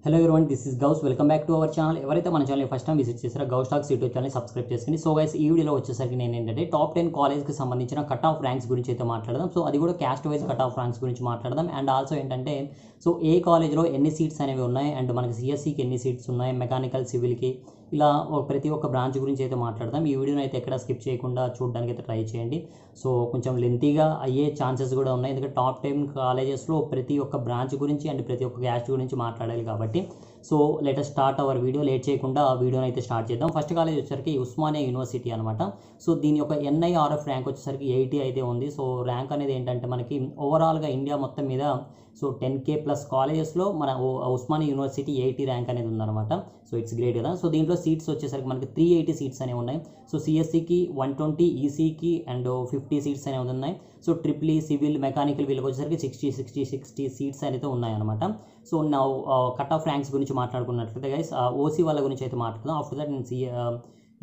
Hello everyone, this is Ghouse. Welcome back to our channel. ఎవరైతే మన channel first time visit చేస్తారో Ghouse talks YouTube channel subscribe చేసుకుని. So guys, ఈ వీడియోలో వచ్చేసరికి నేను ఏంటంటే టాప్ 10 కాలేజ్కి సంబంధించిన కట్ ఆఫ్ ర్యాంక్స్ గురించి అయితే మాట్లాడదాం. సో అది కూడా caste wise cut off ranks గురించి మాట్లాడదాం. అండ్ ఆల్సో ఏంటంటే సో ఏ కాలేజ్లో ఎన్ని సీట్స్ అనేవి ఉన్నాయి, అండ్ మనకి సిఎస్సికి ఎన్ని సీట్స్ ఉన్నాయి, మెకానికల్, సివిల్కి, ఇలా ప్రతి ఒక్క బ్రాంచ్ గురించి అయితే మాట్లాడదాం. ఈ వీడియోని అయితే ఎక్కడ స్కిప్ చేయకుండా చూడడానికి అయితే ట్రై చేయండి. సో కొంచెం లెంతీగా అయ్యే ఛాన్సెస్ కూడా ఉన్నాయి, ఎందుకంటే టాప్ 10 కాలేజెస్లో ప్రతి ఒక్క బ్రాంచ్ గురించి అండ్ ప్రతి ఒక్క క్యాస్ట్ గురించి మాట్లాడాలి కాబట్టి. So let us start our video. Late చేయకుండా ఆ వీడియోని అయితే స్టార్ట్ చేద్దాం. ఫస్ట్ కాలేజ్ వచ్చేసరికి ఉస్మానియా యూనివర్సిటీ అనమాట. సో దీని యొక్క NIRF ర్యాంక్ వచ్చేసరికి 80 అయితే ఉంది. సో ర్యాంక్ అనేది ఏంటంటే మనకి ఓవరాల్గా ఇండియా మొత్తం మీద సో 10K ప్లస్ కాలేజెస్లో మన ఉస్మానియా యూనివర్సిటీ 80 ర్యాంక్ అనేది ఉందన్నమాట. సో ఇట్స్ గ్రేట్ కదా. సో దీంట్లో సీట్స్ వచ్చేసరికి మనకి 380 సీట్స్ అనేవి ఉన్నాయి. సో సిఎస్సికి 120, ఈసీకి అండ్ 50 సీట్స్ అనేవి ఉన్నాయి. So triple E, civil, mechanical వీళ్ళకి వచ్చేసరికి 60 సీట్స్ అయితే ఉన్నాయన్నమాట. సో నా కట్ ఆఫ్ ర్యాంక్స్ గురించి మాట్లాడుకున్నట్లయితే గైస్, ఓసీ వాళ్ళ గురించి అయితే మాట్లాడదాం. ఆఫ్టర్ దట్ నేను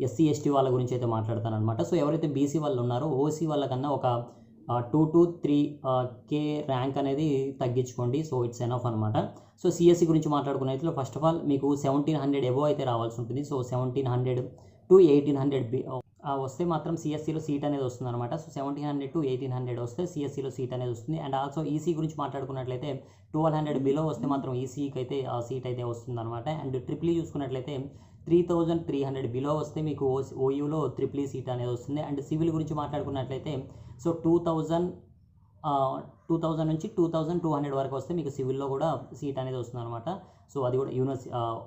ఎస్సీ ఎస్టీ వాళ్ళ గురించి అయితే మాట్లాడతాను అనమాట. సో ఎవరైతే బీసీ వాళ్ళు ఉన్నారో ఓసీ వాళ్ళకన్నా ఒక 2 to 3K ర్యాంక్ అనేది తగ్గించుకోండి. సో ఇట్స్ ఎనఫ్ అనమాట. సో సిఎస్సి గురించి మాట్లాడుకున్నట్లయితే ఫస్ట్ ఆఫ్ ఆల్ మీకు 1700 ఎబో అయితే రావాల్సి ఉంటుంది. సో 1700 to 1800 వస్తే మాత్రం సిఎస్సిలో సీట్ అనేది వస్తుంది అనమాట. సో 1700 to 1800 వస్తే సిఎస్సిలో సీట్ అనేది వస్తుంది. అండ్ ఆల్సో ఈసీ గురించి మాట్లాడుకున్నట్లయితే 1200 బిలో వస్తే మాత్రం ఈసీకి అయితే ఆ సీట్ అయితే వస్తుంది అనమాట. అండ్ ట్రిపుల్ ఈ చూసుకున్నట్లయితే 3300 బిలో వస్తే మీకు ఓయూలో ట్రిపుల్ ఈ సీట్ అనేది వస్తుంది. అండ్ సివిల్ గురించి మాట్లాడుకున్నట్లయితే సో 2000 నుంచి 2200 వరకు వస్తే మీకు సివిల్లో కూడా సీట్ అనేది వస్తుంది అనమాట. సో అది కూడా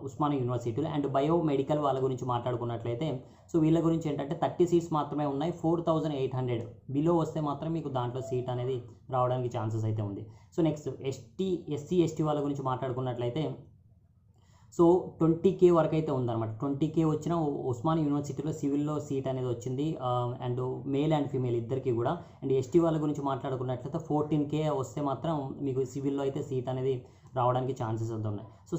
ఉస్మానియా యూనివర్సిటీలో. అండ్ బయోమెడికల్ వాళ్ళ గురించి మాట్లాడుకున్నట్లయితే సో వీళ్ళ గురించి ఏంటంటే 30 సీట్స్ మాత్రమే ఉన్నాయి. 4800 బిలో వస్తే మాత్రం మీకు దాంట్లో సీట్ అనేది రావడానికి ఛాన్సెస్ అయితే ఉంది. సో నెక్స్ట్ ఎస్సీ ఎస్టీ వాళ్ళ గురించి మాట్లాడుకున్నట్లయితే సో 20K వరకు అయితే ఉందన్నమాట. 20K వచ్చిన ఉస్మానియా యూనివర్సిటీలో సివిల్లో సీట్ అనేది వచ్చింది. అండ్ మేల్ అండ్ ఫీమేల్ ఇద్దరికి కూడా. అండ్ ఎస్టీ వాళ్ళ గురించి మాట్లాడుకున్నట్లయితే 14K వస్తే మాత్రం మీకు సివిల్లో అయితే సీట్ అనేది రావడానికి ఛాన్సెస్ అయితే ఉన్నాయి. సో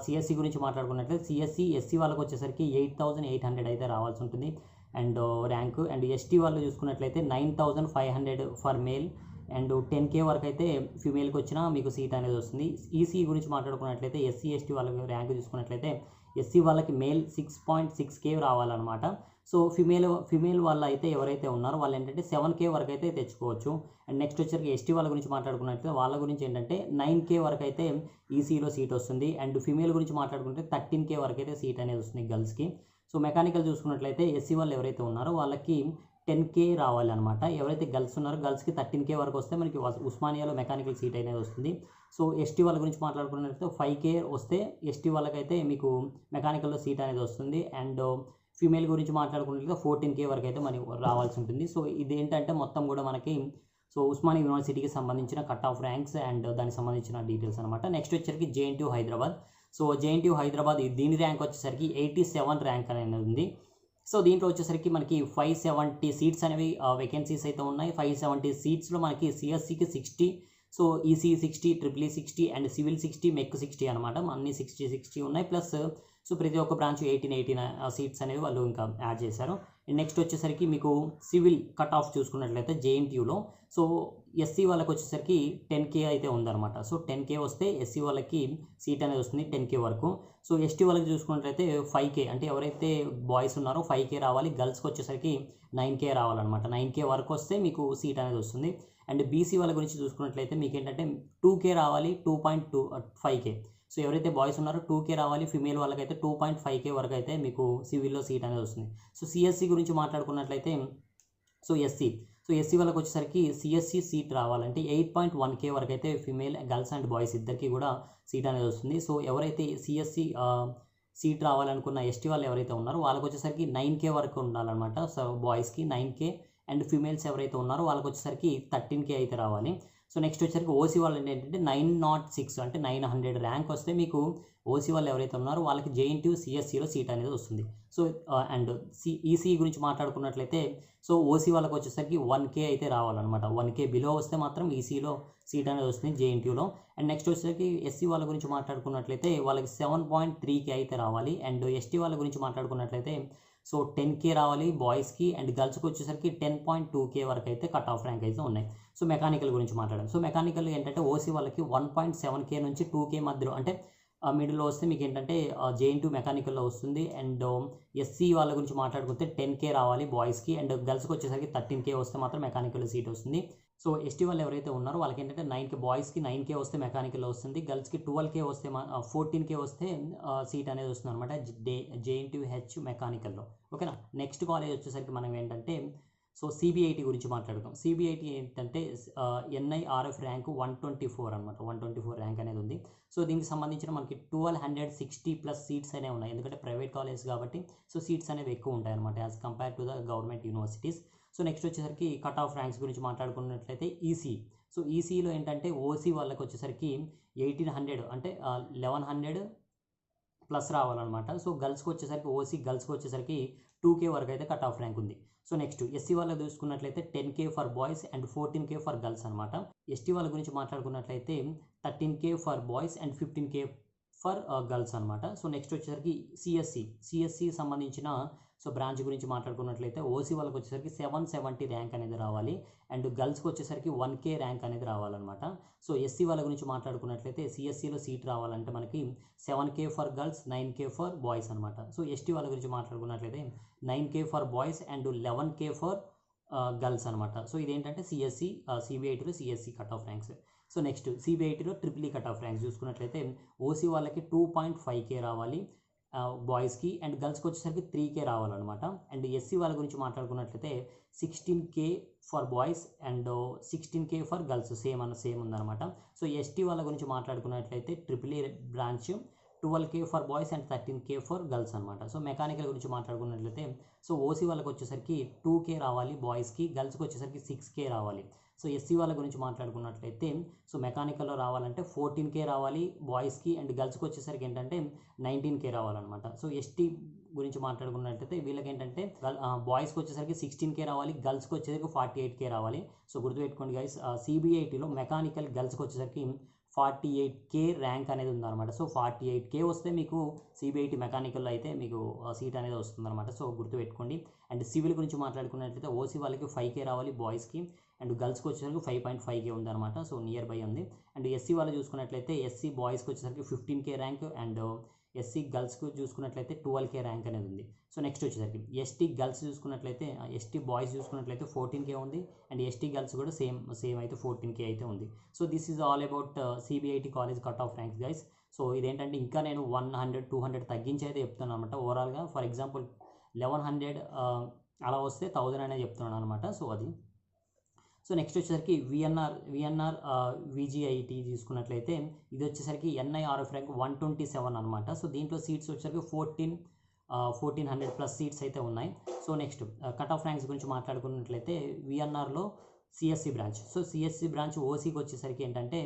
సిఎస్సి గురించి మాట్లాడుకున్నట్లయితే ఎస్సీ వాళ్ళకి వచ్చేసరికి 8800 అయితే రావాల్సి ఉంటుంది అండ్ ర్యాంకు. అండ్ ఎస్టీ వాళ్ళు చూసుకున్నట్లయితే 9500 ఫర్ మేల్ అండ్ 10K వరకు అయితే ఫీమేల్కి వచ్చినా మీకు సీట్ అనేది వస్తుంది. ఈసీ గురించి మాట్లాడుకున్నట్లయితే ఎస్సీ ఎస్టీ వాళ్ళకి ర్యాంక్ చూసుకున్నట్లయితే ఎస్సీ వాళ్ళకి మేల్ 6.6K రావాలన్నమాట. సో ఫీమేల్ వాళ్ళ అయితే ఎవరైతే ఉన్నారో వాళ్ళు ఏంటంటే 7K వరకు అయితే తెచ్చుకోవచ్చు. అండ్ నెక్స్ట్ వచ్చరికి ఎస్టీ వాళ్ళ గురించి మాట్లాడుకున్నట్లయితే వాళ్ళ గురించి ఏంటంటే 9K వరకు అయితే ఈసీలో సీట్ వస్తుంది. అండ్ ఫీమేల్ గురించి మాట్లాడుకుంటే 13K వరకు అయితే సీట్ అనేది వస్తుంది గర్ల్స్కి. సో మెకానికల్ చూసుకున్నట్లయితే ఎస్సీ వాళ్ళు ఎవరైతే ఉన్నారో వాళ్ళకి 10K రావాలన్నమాట. ఎవరైతే గర్ల్స్ ఉన్నారో గర్ల్స్కి 13K వరకు వస్తే మనకి ఉస్మానియాలో మెకానికల్ సీట్ అనేది వస్తుంది. సో ఎస్టీ వాళ్ళ గురించి మాట్లాడుకున్నట్లయితే 5K వస్తే ఎస్టీ వాళ్ళకైతే మీకు మెకానికల్లో సీట్ అనేది వస్తుంది. అండ్ ఫీమేల్ గురించి మాట్లాడుకున్నట్లయితే 14K వరకు అయితే మనకి రావాల్సి ఉంటుంది. సో ఇదేంటంటే మొత్తం కూడా మనకి సో ఉస్మానియా యూనివర్సిటీకి సంబంధించిన కట్ ఆఫ్ ర్యాంక్స్ అండ్ దానికి సంబంధించిన డీటెయిల్స్ అనమాట. నెక్స్ట్ వచ్చేసరికి JNTU Hyderabad. So JNTU Hyderabad దీని ర్యాంక్ వచ్చేసరికి 87 ర్యాంక్ అనేది ఉంది. సో దీంట్లో వచ్చేసరికి మనకి 570 సీట్స్ అనేవి వేకెన్సీస్ అయితే ఉన్నాయి. 570 సీట్స్లో మనకి సిఎస్సికి 60, so EC 60, triple E 60 and civil 60, మెక్ 60 అనమాట. అన్ని 60 ఉన్నాయి. ప్లస్ సో ప్రతి ఒక్క బ్రాంచ్ 18 సీట్స్ అనేవి వాళ్ళు ఇంకా యాడ్ చేశారు. నెక్స్ట్ వచ్చేసరికి మీకు సివిల్ కట్ ఆఫ్ చూసుకున్నట్లయితే JNTUలో సో ఎస్సీ వాళ్ళకి వచ్చేసరికి 10K అయితే ఉందన్నమాట. సో 10K వస్తే ఎస్సీ వాళ్ళకి సీట్ అనేది వస్తుంది 10K వరకు. సో ఎస్టీ వాళ్ళకి చూసుకున్నట్లయితే 5K, అంటే ఎవరైతే బాయ్స్ ఉన్నారో 5K రావాలి. గర్ల్స్కి వచ్చేసరికి 9K రావాలన్నమాట. 9K వరకు వస్తే మీకు సీట్ అనేది వస్తుంది. అండ్ బీసీ వాళ్ళ గురించి చూసుకున్నట్లయితే మీకు ఏంటంటే 2K రావాలి, 2.25K. సో ఎవరైతే బాయ్స్ ఉన్నారో 2K రావాలి. ఫీమేల్ వాళ్ళకైతే 2.5K వరకు అయితే మీకు సివిల్లో సీట్ అనేది వస్తుంది. సో సిఎస్సి గురించి మాట్లాడుకున్నట్లయితే సో ఎస్సీ వాళ్ళకి వచ్చేసరికి సిఎస్సి సీట్ రావాలంటే 8.1K వరకు అయితే ఫీమేల్, గర్ల్స్ అండ్ బాయ్స్ ఇద్దరికి కూడా సీట్ అనేది వస్తుంది. సో ఎవరైతే సిఎస్సి సీట్ రావాలనుకున్న ఎస్టీ వాళ్ళు ఎవరైతే ఉన్నారో వాళ్ళకి వచ్చేసరికి 9K వరకు ఉండాలన్నమాట. సో బాయ్స్కి 9K అండ్ ఫీమేల్స్ ఎవరైతే ఉన్నారో వాళ్ళకి వచ్చేసరికి 13K అయితే రావాలి. సో నెక్స్ట్ వచ్చేసరికి ఓసీ వాళ్ళు ఏంటంటే 906 అంటే 900 ర్యాంక్ వస్తే మీకు ఓసీ వాళ్ళు ఎవరైతే ఉన్నారో వాళ్ళకి JNTU సిఎస్సిలో సీట్ అనేది వస్తుంది. సో అండ్ ఈసీ గురించి మాట్లాడుకున్నట్లయితే సో ఓసీ వాళ్ళకి వచ్చేసరికి 1K అయితే రావాలన్నమాట. 1K బిలో వస్తే మాత్రం ఈసీలో సీట్ అనేది వస్తుంది JNTUలో. అండ్ నెక్స్ట్ వచ్చేసరికి ఎస్సీ వాళ్ళ గురించి మాట్లాడుకున్నట్లయితే వాళ్ళకి 7.3K అయితే రావాలి. అండ్ ఎస్టీ వాళ్ళ గురించి మాట్లాడుకున్నట్లయితే సో 10K రావాలి బాయ్స్కి. అండ్ గర్ల్స్కి వచ్చేసరికి 10.2K వరకు అయితే కట్ ఆఫ్ ర్యాంక్ అయితే ఉన్నాయి. సో మెకానికల్ గురించి మాట్లాడాం. సో మెకానికల్ ఏంటంటే ఓసీ వాళ్ళకి 1.7K నుంచి 2K మధ్యలో, అంటే మిడిల్లో వస్తే మీకు ఏంటంటే జేఎన్‌టీయూ మెకానికల్‌లో వస్తుంది. అండ్ ఎస్సీ వాళ్ళ గురించి మాట్లాడుకుంటే 10K రావాలి బాయ్స్‌కి, అండ్ గర్ల్స్‌కి వచ్చేసరికి 13K వస్తే మాత్రం మెకానికల్ సీట్ వస్తుంది. సో ఎస్టీ వాళ్ళు ఎవరైతే ఉన్నారో వాళ్ళకి ఏంటంటే 9K బాయ్స్‌కి 9K వస్తే మెకానికల్లో వస్తుంది. గర్ల్స్‌కి 12K వస్తే 14K వస్తే సీట్ అనేది వస్తుంది అనమాట జేఎన్‌టీయూ మెకానికల్లో. ఓకేనా. నెక్స్ట్ కాలేజ్ వచ్చేసరికి మనం ఏంటంటే సో సిబిఐటి గురించి మాట్లాడుతాం. సిబిఐటి ఏంటంటే ఎన్ఐఆర్ఎఫ్ ర్యాంకు 124 అనమాట. 124 ర్యాంక్ అనేది ఉంది. సో దీనికి సంబంధించిన మనకి 1260+ సీట్స్ అనేవి ఉన్నాయి. ఎందుకంటే ప్రైవేట్ కాలేజ్ కాబట్టి సో సీట్స్ అనేవి ఎక్కువ ఉంటాయి అనమాట as compare to the government universities. So next వచ్చేసరికి కట్ ఆఫ్ ర్యాంక్స్ గురించి మాట్లాడుకున్నట్లయితే ఈసీ. సో ఈసీలో ఏంటంటే ఓసీ వాళ్ళకి వచ్చేసరికి 1800 అంటే 1100 ప్లస్ రావాలన్నమాట. సో గర్ల్స్కి వచ్చేసరికి ఓసీ గర్ల్స్కి వచ్చేసరికి 2K వరకు అయితే కట్ ఆఫ్ ర్యాంక్ ఉంది. సో నెక్స్ట్ ఎస్సీ వాళ్ళకి చూసుకున్నట్లయితే 10K for boys and 14K for girls అనమాట. ఎస్టీ వాళ్ళ గురించి మాట్లాడుకున్నట్లయితే 13K for boys and 15K for girls అనమాట. సో నెక్స్ట్ వచ్చేసరికి సిఎస్సి సంబంధించిన సో బ్రాంచ్ గురించి మాట్లాడుకున్నట్లయితే ఓసీ వాళ్ళకి వచ్చేసరికి 770 ర్యాంక్ అనేది రావాలి, అండ్ గర్ల్స్కి వచ్చేసరికి 1K ర్యాంక్ అనేది రావాలన్నమాట. సో ఎస్సీ వాళ్ళ గురించి మాట్లాడుకున్నట్లయితే సిఎస్సిలో సీట్ రావాలంటే మనకి 7K for girls 9K for boys అనమాట. సో ఎస్టీ వాళ్ళ గురించి మాట్లాడుకున్నట్లయితే 9K for boys and 11K for girls అనమాట. సో ఇదేంటంటే సిబిఐటీలో CSE cut off ranks. So next సిబిఐటీలో ట్రిపుల్ కట్ ఆఫ్ ర్యాంక్స్ చూసుకున్నట్లయితే ఓసీ వాళ్ళకి 2.5K రావాలి బాయ్స్కి, అండ్ గర్ల్స్కి వచ్చేసరికి 3K రావాలన్నమాట. అండ్ ఎస్సీ వాళ్ళ గురించి మాట్లాడుకున్నట్లయితే 16K for boys and 16K for girls same ఉందన్నమాట. సో ఎస్టీ వాళ్ళ గురించి మాట్లాడుకున్నట్లయితే triple branch 12K for boys and 13K for girls అనమాట. సో మెకానికల్ గురించి మాట్లాడుకున్నట్లయితే సో ఓసీ వాళ్ళకి వచ్చేసరికి 2K రావాలి బాయ్స్కి, గర్ల్స్కి వచ్చేసరికి 6K రావాలి. సో ఎస్సీ వాళ్ళ గురించి మాట్లాడుకున్నట్లయితే సో మెకానికల్లో రావాలంటే 14K రావాలి బాయ్స్కి, అండ్ గర్ల్స్కి వచ్చేసరికి ఏంటంటే 19K రావాలన్నమాట. సో ఎస్టీ గురించి మాట్లాడుకున్నట్లయితే వీళ్ళకి ఏంటంటే బాయ్స్కి వచ్చేసరికి 16K రావాలి, గర్ల్స్కి వచ్చేసరికి 48K రావాలి. సో గుర్తుపెట్టుకోండి గైస్, సిబిఐటీలో మెకానికల్ గర్ల్స్కి వచ్చేసరికి 48K ర్యాంక్ అనేది ఉందన్నమాట. సో 48K వస్తే మీకు సిబిఐటి మెకానికల్లో అయితే మీకు సీట్ అనేది వస్తుందన్నమాట. సో గుర్తుపెట్టుకోండి. అండ్ సివిల్ గురించి మాట్లాడుకున్నట్లయితే ఓసీ వాళ్ళకి 5K రావాలి బాయ్స్కి, అండ్ గర్ల్స్కి వచ్చేసరికి 5.5K ఉందన్నమాట. సో నియర్ బై ఉంది. అండ్ ఎస్సీ వాళ్ళు చూసుకున్నట్లయితే ఎస్సీ బాయ్స్కి వచ్చేసరికి 15K ర్యాంక్, అండ్ ఎస్సీ గర్ల్స్కి చూసుకున్నట్లయితే 12K ర్యాంక్ అనేది ఉంది. సో నెక్స్ట్ వచ్చేసరికి ఎస్టీ గర్ల్స్ చూసుకున్నట్లయితే ఎస్టీ బాయ్స్ చూసుకున్నట్లయితే 14K ఉంది, అండ్ ఎస్టీ గర్ల్స్ కూడా సేమ్ అయితే 14K అయితే ఉంది. So this is all about CBIT college cut off ranks guys. So ఇదేంటంటే ఇంకా నేను 100, 200 తగ్గించి అయితే చెప్తున్నాను అనమాట. ఓవరాల్గా ఫర్ ఎగ్జాంపుల్ 1100 అలా వస్తే 1000 అనేది చెప్తున్నాను అనమాట. సో అది. సో నెక్స్ట్ వచ్చేసరికి విఎన్ఆర్ విజిఐటి తీసుకున్నట్లయితే ఇది వచ్చేసరికి ఎన్ఐఆర్ఎఫ్ ర్యాంక్ 127 అనమాట. సో దీంట్లో సీట్స్ వచ్చేసరికి 1400+ సీట్స్ అయితే ఉన్నాయి. So next cut off ranks గురించి మాట్లాడుకున్నట్లయితే విఎన్ఆర్లో CSE branch. So CSE branch ఓసీకి వచ్చేసరికి ఏంటంటే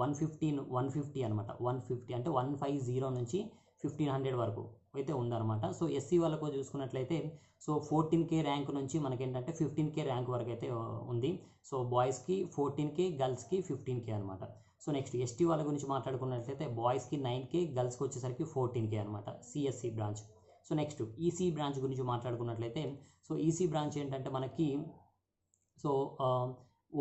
150 అనమాట. 150 అంటే 150 నుంచి 1500 వరకు అయితే ఉందన్నమాట. సో ఎస్సీ వాళ్ళకు చూసుకున్నట్లయితే సో 14K ర్యాంక్ నుంచి మనకేంటంటే 15K ర్యాంక్ వరకు అయితే ఉంది. సో బాయ్స్కి 14K, గర్ల్స్కి 15K అనమాట. సో నెక్స్ట్ ఎస్టీ వాళ్ళ గురించి మాట్లాడుకున్నట్లయితే బాయ్స్కి 9K, గర్ల్స్కి వచ్చేసరికి 14K అనమాట CSC branch. So next EC branch గురించి మాట్లాడుకున్నట్లయితే సో ఈసీ బ్రాంచ్ ఏంటంటే మనకి సో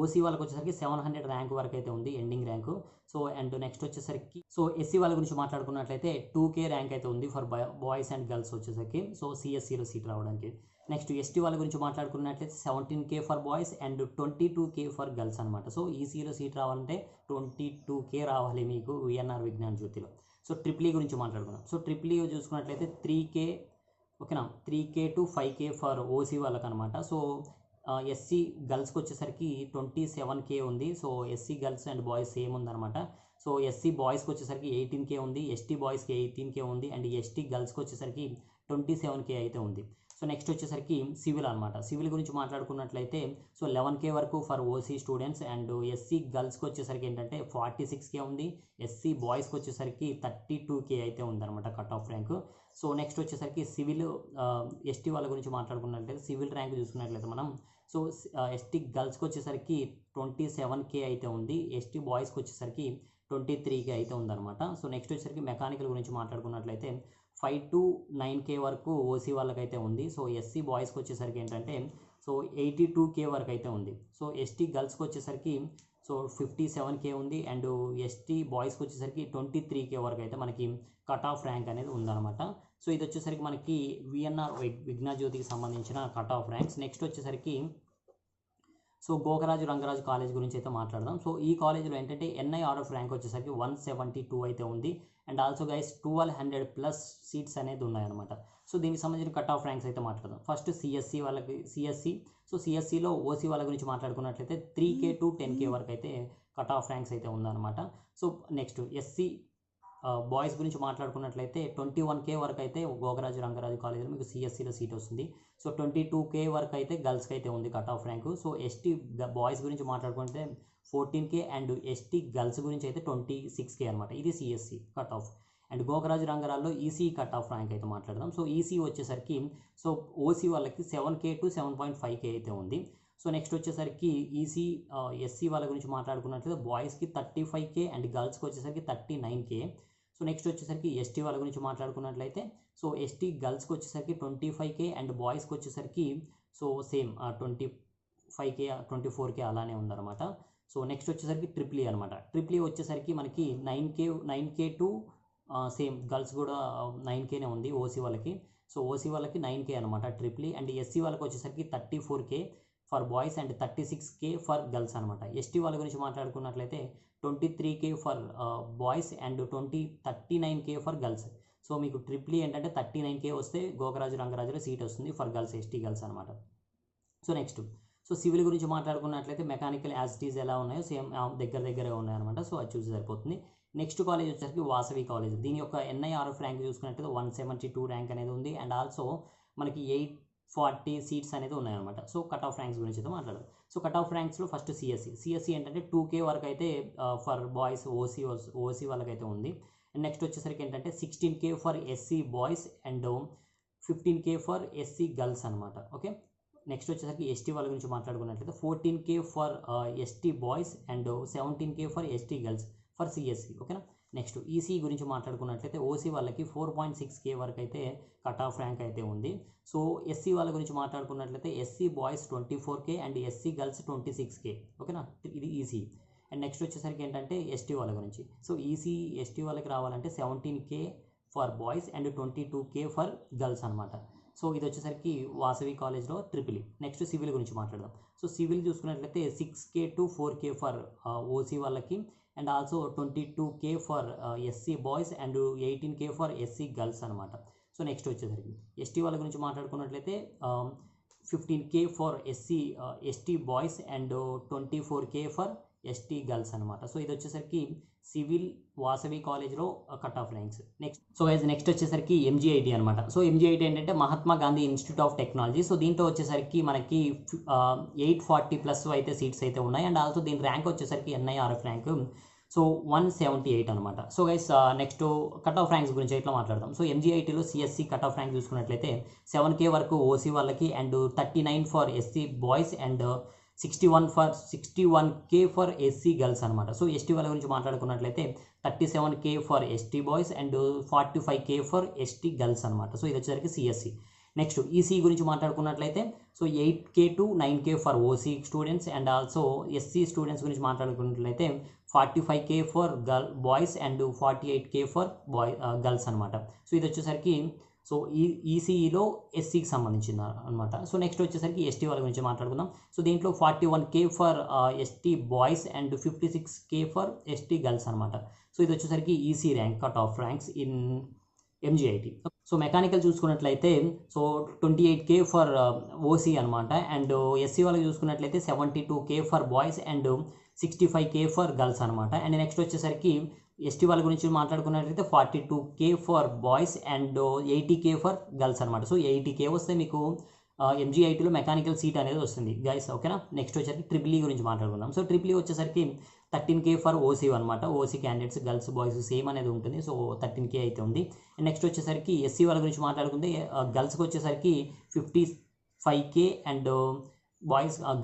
ఓసీ వాళ్ళకి వచ్చేసరికి 700 ర్యాంక్ వరకు అయితే ఉంది ending rank. So and next వచ్చేసరికి సో ఎస్సీ వాళ్ళ గురించి మాట్లాడుకున్నట్లయితే 2K ర్యాంక్ అయితే ఉంది ఫర్ బాయ్స్ అండ్ గర్ల్స్ వచ్చేసరికి సో సిఎస్సిలో సీట్ రావడానికి. నెక్స్ట్ ఎస్టీ వాళ్ళ గురించి మాట్లాడుకున్నట్లయితే 17K for boys and 22K for girls అనమాట. సో ఈసీలో సీట్ రావాలంటే 22K రావాలి మీకు విఎన్ఆర్ విజ్ఞాన జ్యోతిలో. సో ట్రిపుల్ గురించి మాట్లాడుకున్నాం. సో ట్రిపుల్ చూసుకున్నట్లయితే 3K, ఓకేనా, 3K to 5K for OC వాళ్ళకి అనమాట. సో ఎస్సీ గర్ల్స్కి వచ్చేసరికి 27K ఉంది. So SC girls and boys same ఉందన్నమాట. సో ఎస్సీ బాయ్స్కి వచ్చేసరికి 18K ఉంది, ఎస్టీ బాయ్స్కి 18K ఉంది, అండ్ ఎస్టీ గర్ల్స్కి వచ్చేసరికి 27K అయితే ఉంది. సో నెక్స్ట్ వచ్చేసరికి సివిల్ అనమాట. సివిల్ గురించి మాట్లాడుకున్నట్లయితే సో 11K వరకు for OC students, and SC గర్ల్స్కి వచ్చేసరికి ఏంటంటే 46K ఉంది, ఎస్సీ బాయ్స్కి వచ్చేసరికి 32K అయితే ఉందన్నమాట cut off rank. So next వచ్చేసరికి సివిల్ ఎస్టీ వాళ్ళ గురించి మాట్లాడుకున్నట్లయితే సివిల్ ర్యాంక్ చూసుకున్నట్లయితే మనం సో ఎస్టీ గర్ల్స్కి వచ్చేసరికి 27K అయితే ఉంది, ఎస్టీ బాయ్స్కి వచ్చేసరికి 23K అయితే ఉందన్నమాట. సో నెక్స్ట్ వచ్చేసరికి మెకానికల్ గురించి మాట్లాడుకున్నట్లయితే 5 to 9K వరకు ఓసీ వాళ్ళకైతే ఉంది. సో ఎస్సీ బాయ్స్కి వచ్చేసరికి ఏంటంటే సో 82K వరకు అయితే ఉంది. సో ఎస్టీ గర్ల్స్కి వచ్చేసరికి సో 57K ఉంది, అండ్ ఎస్టీ బాయ్స్కి వచ్చేసరికి 23K వరకు అయితే మనకి కట్ ఆఫ్ ర్యాంక్ అనేది ఉందన్నమాట. సో ఇది వచ్చేసరికి మనకి విఎన్ఆర్ విఘ్నజ్యోతికి సంబంధించిన కట్ ఆఫ్ ర్యాంక్స్. నెక్స్ట్ వచ్చేసరికి సో గోకరాజు రంగరాజు కాలేజ్ గురించి అయితే మాట్లాడదాం. సో ఈ కాలేజ్లో ఏంటంటే ఎన్ఐఆర్ఎఫ్ ర్యాంక్ వచ్చేసరికి 172 అయితే ఉంది, అండ్ ఆల్సో గైస్ 1200+ సీట్స్ అనేది ఉన్నాయన్నమాట. సో దీనికి సంబంధించిన కట్ ఆఫ్ ర్యాంక్స్ అయితే మాట్లాడదాం. ఫస్ట్ సిఎస్సి వాళ్ళకి సో సిఎస్సిలో ఓసీ వాళ్ళ గురించి మాట్లాడుకున్నట్లయితే 3K to 10K వరకు అయితే కట్ ఆఫ్ ర్యాంక్స్ అయితే ఉందన్నమాట. సో నెక్స్ట్ ఎస్సీ బాయ్స్ గురించి మాట్లాడుకున్నట్లయితే 21K వరకు అయితే గోకరాజు రంగరాజు కాలేజీలో మీకు సిఎస్సిలో సీట్ వస్తుంది. సో 22K వరకు అయితే గర్ల్స్కి అయితే ఉంది cut off rank. So ST boys గురించి మాట్లాడుకుంటే 14K, అండ్ ఎస్టీ గర్ల్స్ గురించి అయితే 26K అనమాట. ఇది CSE cut off. And Gokaraju రంగరాల్లో ఈసీ కట్ ఆఫ్ ర్యాంక్ అయితే మాట్లాడదాం. సో ఈసీ వచ్చేసరికి సో ఓసీ వాళ్ళకి 7K to 7.5K అయితే ఉంది. సో నెక్స్ట్ వచ్చేసరికి ఈసీ ఎస్సీ వాళ్ళ గురించి మాట్లాడుకున్నట్లయితే బాయ్స్కి 35K అండ్ గర్ల్స్కి వచ్చేసరికి 39K. సో నెక్స్ట్ వచ్చేసరికి ఎస్టీ వాళ్ళ గురించి మాట్లాడుకున్నట్లయితే సో ఎస్టీ గర్ల్స్కి వచ్చేసరికి 25K అండ్ బాయ్స్కి వచ్చేసరికి సో సేమ్ 25K 24K అలానే ఉందన్నమాట. సో నెక్స్ట్ వచ్చేసరికి ట్రిపుల్ ఈ అనమాట. ట్రిపుల్ ఈ వచ్చేసరికి మనకి 9K to సేమ్ గర్ల్స్ కూడా 9Kనే ఉంది ఓసీ వాళ్ళకి. సో ఓసీ వాళ్ళకి 9K అనమాట ట్రిపుల్ ఈ. అండ్ ఎస్సీ వాళ్ళకి వచ్చేసరికి 34K for boys and 36K for girls అనమాట. ఎస్టీ వాళ్ళ గురించి మాట్లాడుకున్నట్లయితే 23K for boys and 39K for girls. So మీకు ట్రిపుల్ ఈ ఏంటంటే 39K వస్తే గోకరాజు రంగరాజులో సీట్ వస్తుంది ఫర్ గర్ల్స్, ఎస్టీ గర్ల్స్ అనమాట. సో నెక్స్ట్ సో సివిల్ గురించి మాట్లాడుకున్నట్లయితే మెకానికల్ యాజ్ ఇట్ ఈజ్ ఎలా ఉన్నాయో సేమ్ దగ్గరగా ఉన్నాయన్నమాట. సో అది చూసి సరిపోతుంది. నెక్స్ట్ కాలేజ్ వచ్చేసరికి వాసవి కాలేజ్. దీని యొక్క ఎన్ఐఆర్ఎఫ్ ర్యాంక్ చూసుకున్నట్లయితే 172 ర్యాంక్ అనేది ఉంది, అండ్ ఆల్సో మనకి 840 సీట్స్ అనేది ఉన్నాయన్నమాట. సో కట్ ఆఫ్ ర్యాంక్స్ గురించి అయితే మాట్లాడదాం. సో కట్ ఆఫ్ ర్యాంక్స్లో ఫస్ట్ సిఎస్సి ఏంటంటే 2K వరకు అయితే ఫర్ బాయ్స్ ఓసీ వాళ్ళకైతే ఉంది. అండ్ నెక్స్ట్ వచ్చేసరికి ఏంటంటే 16K for SC boys and 15K for SC girls అనమాట. ఓకే, నెక్స్ట్ వచ్చేసరికి ఎస్టీ వాళ్ళ గురించి మాట్లాడుకున్నట్లయితే 14K for ST boys and 17K for ST girls for CSC. ఓకేనా. నెక్స్ట్ ఈసీ గురించి మాట్లాడుకున్నట్లయితే ఓసీ వాళ్ళకి 4.6K వరకు అయితే కట్ ఆఫ్ ర్యాంక్ అయితే ఉంది. సో ఎస్సీ వాళ్ళ గురించి మాట్లాడుకున్నట్లయితే SC boys 24K and SC girls 26K. ఓకేనా, ఇది ఈసీ. అండ్ నెక్స్ట్ వచ్చేసరికి ఏంటంటే ఎస్టీ వాళ్ళ గురించి. సో ఈసీ ఎస్టీ వాళ్ళకి రావాలంటే 17K for boys and 22K for girls అనమాట. సో ఇది వచ్చేసరికి వాసవి కాలేజ్లో ట్రిపుల్ ఈ. నెక్స్ట్ సివిల్ గురించి మాట్లాడదాం. సో సివిల్ చూసుకున్నట్లయితే 6K to 4K for OC వాళ్ళకి, and also 22K for SC boys and 18K for SC girls అనమాట. సో నెక్స్ట్ వచ్చేసరికి ఎస్టీ వాళ్ళ గురించి మాట్లాడుకున్నట్లయితే 15K for ST boys and 24K for ST girls అనమాట. సో ఇది వచ్చేసరికి సివిల్ వాసవి కాలేజ్లో కట్ ఆఫ్ ర్యాంక్స్. నెక్స్ట్ వచ్చేసరికి ఎంజీఐటీ అనమాట. సో ఎంజీఐటీ ఏంటంటే Mahatma Gandhi institute of technology. So దీంట్లో వచ్చేసరికి మనకి 840+ అయితే సీట్స్ అయితే ఉన్నాయి, అండ్ ఆల్సో దీని ర్యాంక్ వచ్చేసరికి ఎన్ఐఆర్ఎఫ్ ర్యాంక్ సో 178 అనమాట. So guys next cut off ranks గురించి ఇట్లా మాట్లాడదాం. సో ఎంజీఐటీలో సిఎస్సి కట్ ఆఫ్ ర్యాంక్ చూసుకున్నట్లయితే 7K వరకు ఓసీ వాళ్ళకి and 39 for SC boys and 61K for SC girls అనమాట. సో ఎస్టీ వాళ్ళ గురించి మాట్లాడుకున్నట్లయితే 37K for ST boys and 45K for ST girls అనమాట. సో ఇది వచ్చేసరికి సిఎస్సి. నెక్స్ట్ ఈసీ గురించి మాట్లాడుకున్నట్లయితే so 8K to 9K for OC students, and also SC students గురించి మాట్లాడుకున్నట్లయితే 45K for boys and 48K for girls అనమాట. So ఇది వచ్చేసరికి సో ఈసీఈలో ఎస్సీకి సంబంధించింది అనమాట. సో నెక్స్ట్ వచ్చేసరికి ఎస్టీ వాళ్ళ గురించి మాట్లాడుకుందాం. సో దీంట్లో 41K for ST boys and 56K for ST girls అనమాట. సో ఇది వచ్చేసరికి EC rank cut off ranks in MGIT. So mechanical చూసుకున్నట్లయితే సో 28K ఫర్ ఓసీ అనమాట, అండ్ ఎస్సీ వాళ్ళకి చూసుకున్నట్లయితే 72K for boys and 65K for girls అనమాట. And next వచ్చేసరికి ST వాళ్ళ గురించి మాట్లాడుకున్నట్లయితే 42K for boys and 80K for girls అనమాట. సో 80K వస్తే మీకు ఎంజీఐటీలో మెకానికల్ సీట్ అనేది వస్తుంది గైస్. ఓకేనా. నెక్స్ట్ వచ్చేసరికి ట్రిపుల్ ఈ గురించి మాట్లాడుకుందాం. సో ట్రిపుల్ ఈ వచ్చేసరికి 13K ఫర్ ఓసీ అనమాట. OC candidates girls boys same అనేది ఉంటుంది. సో 13K అయితే ఉంది. అండ్ నెక్స్ట్ వచ్చేసరికి ఎస్సీ వాళ్ళ గురించి మాట్లాడుకుంటే గర్ల్స్కి వచ్చేసరికి 55K అండ్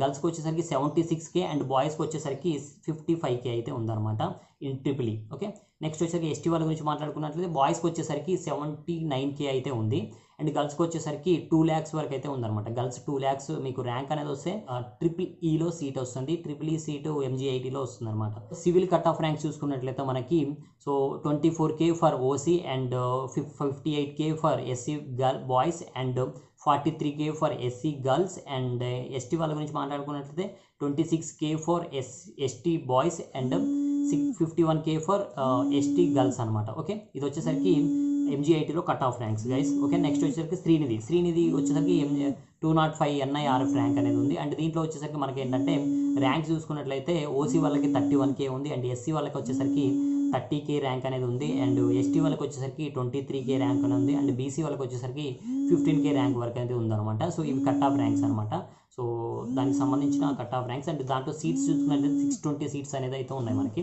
గర్ల్స్కి వచ్చేసరికి 76K అండ్ బాయ్స్కి వచ్చేసరికి 55K అయితే ఉందన్నమాట in triple E. Okay, next వచ్చేసరికి ఎస్టీ వాళ్ళ గురించి మాట్లాడుకున్నట్లయితే బాయ్స్కి వచ్చేసరికి 79K అయితే ఉంది అండ్ గర్ల్స్కి వచ్చేసరికి 2 lakhs వరకు అయితే ఉందన్నమాట. గర్ల్స్ 2 lakhs మీకు ర్యాంక్ అనేది వస్తే ట్రిపుల్ ఈలో సీట్ వస్తుంది, ట్రిపుల్ ఈ సీటు MGITలో వస్తుంది అనమాట. సివిల్ కట్ ఆఫ్ ర్యాంక్ చూసుకున్నట్లయితే మనకి so 24K for OC and 58K for SC boys and 43K for SC girls and ST వాళ్ళ గురించి మాట్లాడుకున్నట్లయితే 26K for ST boys and 51K for ST girls అనమాట. Okay, ఇది వచ్చేసరికి MGITలో cut off ranks guys. Okay, next వచ్చేసరికి శ్రీనిధి వచ్చేసరికి 205 NIRF rank అనేది ఉంది అండ్ దీంట్లో వచ్చేసరికి మనకి ఏంటంటే ర్యాంక్స్ చూసుకున్నట్లయితే ఓసీ వాళ్ళకి 31K ఉంది అండ్ ఎస్సీ వాళ్ళకి వచ్చేసరికి 30K ర్యాంక్ అనేది ఉంది అండ్ ఎస్టీ వాళ్ళకి వచ్చేసరికి 23K ర్యాంక్ అనేది ఉంది అండ్ బీసీ వాళ్ళకి వచ్చేసరికి 15K ర్యాంక్ వరకు అయితే ఉందన్నమాట. సో ఇవి కట్ ఆఫ్ ర్యాంక్స్ అనమాట. సో దానికి సంబంధించిన కట్ ఆఫ్ ర్యాంక్స్ అండ్ దాంట్లో సీట్స్ చూసుకున్నట్లయితే 620 సీట్స్ అనేది అయితే ఉన్నాయి మనకి.